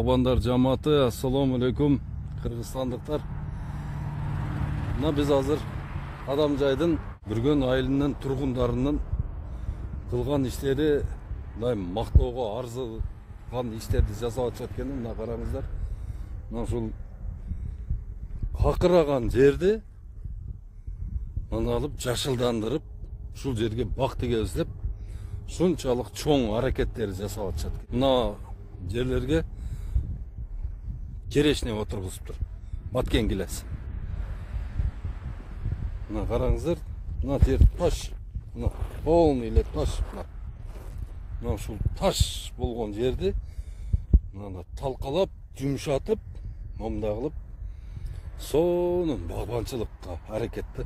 Bağbanдар cemaati, assalamu alaikum Kırgızstanlıklar. Biz hazır Адамжайдын бүрген айылынан тұрғындарының қылған іштері мақтауға арзыған іштерді жасап жатқанын мына қараңыздар. Мына шул қақыраған жерді алып жашылдандырып, шул жерге бақ тегізіп, шунчалық чоң әрекеттері жасап жатқан. Мына жерлерге черешне отырғызып тұр. Баткен келесі. Мына қараңыздар, мына тер таш, мына полный таш. Мына шул таш болған жерді мына талқалап, жұмшатып, момдағылып, соның бағбаншылыққа әрекетті.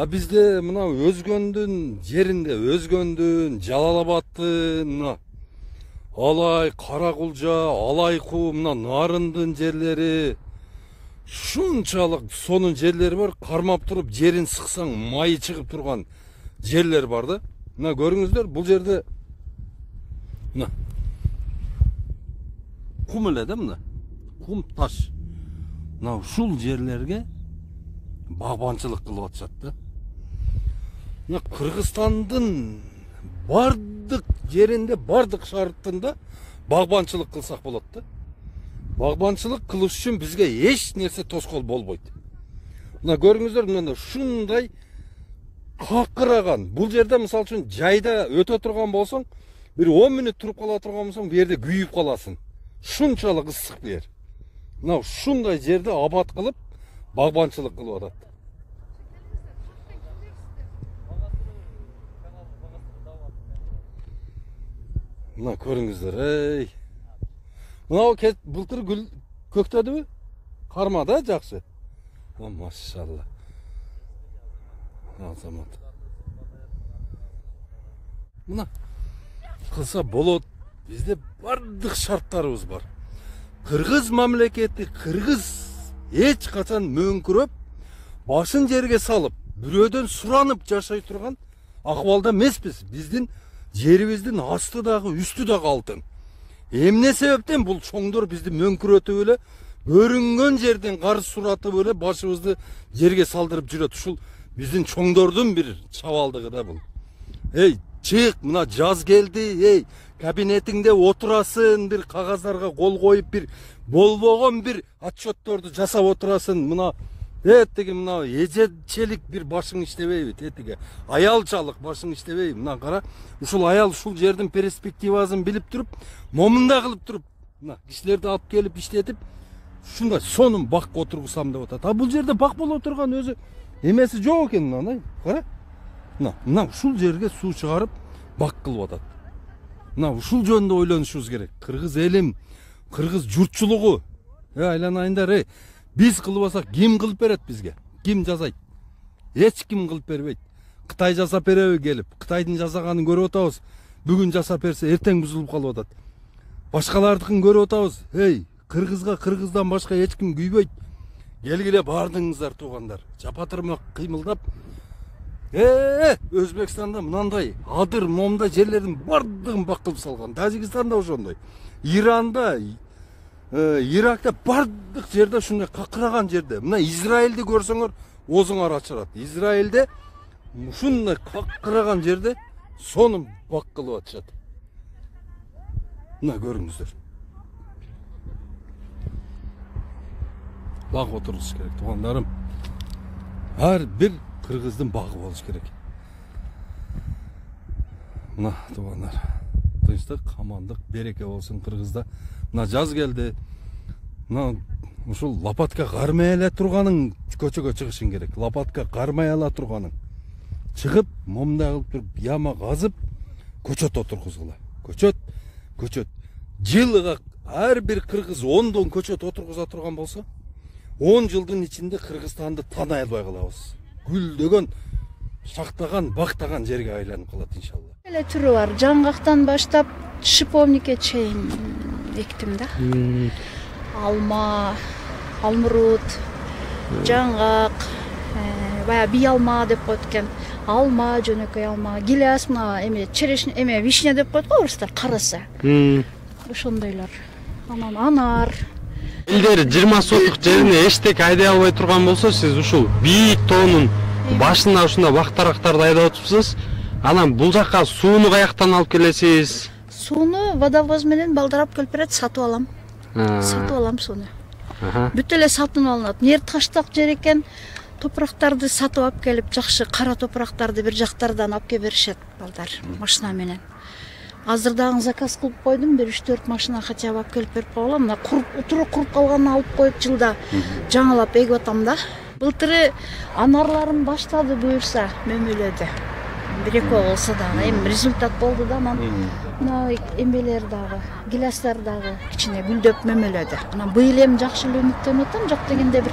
Бізде мына Өзгөндүн жерінде, Өзгөндүн, Жалалабадтын, Алай, Каракулжа, Алайку, мына Нарындын жерлери, шунчалық сонун жерлер бар, кармап туруп жерин сыксаң майы чыгып турган жерлер бар да. Мына көрүңүздөр, бул жерде мына кум эле да, мына кум таш. Мына ушул жерлерге багбанчылык кылып атышат да. Мына Кыргызстандын бардык жеринде, бардык шартында багбанчылык кылсак болот да. Багбанчылык кылыш үчүн бизге эч нерсе тоскоол болбойт. Мына көрүңүздөр, мына ушундай какыраган. Бул жерде мисалы үчүн жайда өтө турган болсоң, бир 10 мүнөт туруп кала турган болсоң, бу жерде күйүп каласың. Шунчалык ысык бу жер. Мына ушундай жерде абат кылып, багбанчылык кылып атат. Мына көрүңүздөр, ей. Мынау былтыр гүл көктөдүбү? Карма да, жакшы. Машалла. Азамат. Мына кылса болот. Бизде бардык шарттарыбыз бар. Кыргыз мамлекети, кыргыз эч качан мөңкүрөп, башын жерге салып, бирөөдөн суранып жашай турган акыбалда эмеспиз. Биздин жерибиздин асты дагы, үстү дагы алтын. Эмне себептен бул чоңдор бизди мөңкүрөтүп эле, көрүнгөн жерден карыз суратып эле башыбызды жерге салдырып жүрөт. Ушул биздин чоңдордун бир чабалдыгы да бул. Эй, чык, мына жаз келди, эй, кабинетиңде отурасың, бир кагаздарга кол коюп, бир болбогон бир отчетторду жасап отурасың. Мына этиги мына эжечелик бир башың иштебейби, этиги аялчалык башың иштебейби. Мына кара, ушул аял ушул жердин перспективасын билип туруп, момунда кылып туруп, мына кишилерди алып келип иштетип, ушундай сонун бак отургусам деп атат. Бул жерде бак боло турган өзү эмеси жок экен, мына кара. Мына ушул жерге суу чыгарып бак кылып атат. Мына ушул жөнүндө ойлонушубуз керек. Кыргыз элим, кыргыз журтчулугу, айланайындар, биз кылбасак ким кылып берет бизге? Ким жасайт? Эч ким кылып бербейт. Кытай жасап береби келип? Кытайдын жасаганын көрүп атабыз. Бүгүн жасап берсе, эртең бузулуп калып атат. Башкалардыкын көрүп атабыз. Эй, кыргызга кыргыздан башка эч ким күйбөйт. Келгиле бардыңыздар туугандар. Жапатырмак кыймылдап. Өзбекстанда мынандай адыр, момда жерлердин бардыгын бак кылып салган. Тажикстанда ошондой. Иранда, Иракта бардык жерде ушундай какыраган жерде. Мына Израилди көрсөңөр, оозуңар ачырат. Израилде ушундай какыраган жерде сонун бак кылып атышат. Мына көрүңүздөр. Бак отуруш керек, туугандарым. Ар бир кыргыздын багы болуш керек. Мына туугандар, тынчтык, амандык, береке болсун Кыргызда. Мына жаз келди. Мына ушул лопатка кармай эле турганың көчөгө чыгышың керек. Лопатка кармай ала турганың. Чыгып, момда кылып туруп, яма казып, көчөт отургузгула. Көчөт. Жылга ар бир кыргыз 10 көчөт отургуза турган болсо, 10 жылдын ичинде Кыргызстанды таанай албай калабыз. Гүлдөгөн, шактаган, бактаган жерге айланып калат иншалла. Эле түрү бар. Жаңгактан баштап шиповникке чейин эктим да. Алма, алмурут, жаңгак, бая бий алма деп коет экен. Алма, жөнөкөй алма, гиляс, мына эме черешня, эме вишня деп коет го орустар, карасы. Ошондойлор. анан анар. Элдер 20 сотук жерине эчтеке айдай албай турган болсо, сиз ушул бийик тоонун башына ушундай бактарактарды айдап атыпсыз. Анан бул жакка сууну каяктан алып келесиз? Сууну водовоз менен балдар келип берет, сатып алам. Сатып алам сууну. Бүт эле сатып алынат. Нер таштак жер экен, топурактарды сатып алып келип, жакшы кара топурактарды бир жактардан алып келип беришет балдар машина менен. Азыр дагы заказ кылып койдум, бир 3-4 машина хотя бы алып келип берип коелам. Мына куруп калганын алып коюп жылда жаңылап эгип атам да. Былтыры анарларым баштады буюрса мөмөлөдү. 1-2 болсо дагы эми результат болду да, анан мына эмелер дагы, гилястар дагы кичине гүлдөп мөмөлөдү. Анан быйыл эми жакшы эле үмүттөнүп атам, жок дегенде бир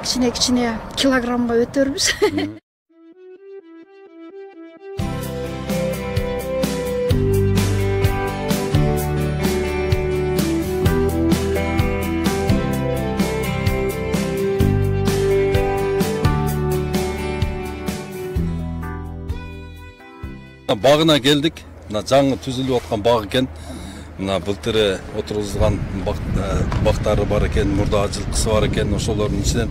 кичине килограммга өтөрбүз. Багына келдик. Мына жаңы түзүлүп аткан баг экен. Мына былтыры отургузулган бактары бар экен, мурда жылкысы бар экен. Ошолордун ичинен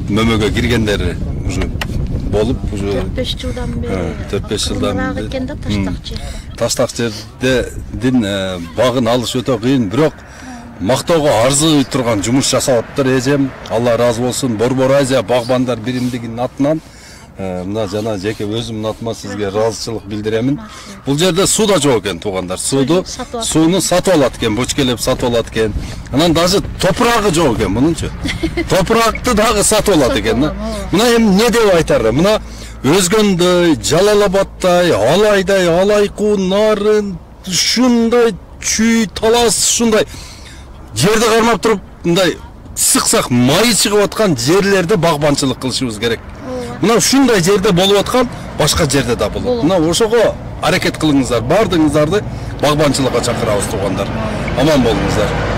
мөмөгө киргендери уже болуп, уже 4-5 жылдан бери. 4-5 жылдан бери экен да таштак жер. Таштак жердин багын алыш өтө кыйын, бирок мактоого арзый турган жумуш жасап атыптыр эжем. Алла ыраазы болсун. Борбор Азия багбандар биримдигинин атынан мына жана жеке өзүмдүн атыма сизге ыраазычылык билдиремин. Бул жерде суу да жок экен, туугандар. Сууну сатып алат экен, бочкелеп сатып алат экен. Анан даже топурагы жок экен мунунчу. Топуракты дагы сатып алат экен. Мына эми эмне деп айтары? Мына Өзгөндөй, Жалал-Абадтай, Алайдай, Алайкуу, Нарын, ушундай чүй, талас, ушундай жерди кармап туруп, мындай сыксак майы чыгып аткан жерлерде багбанчылык кылышыбыз керек. Мына ушундай жерде болуп аткан башка жерде да болот. Мына ошого аракет кылыңыздар, бардыгыңыздарды багбанчылыкка чакырабыз, туугандар. Аман болуңуздар.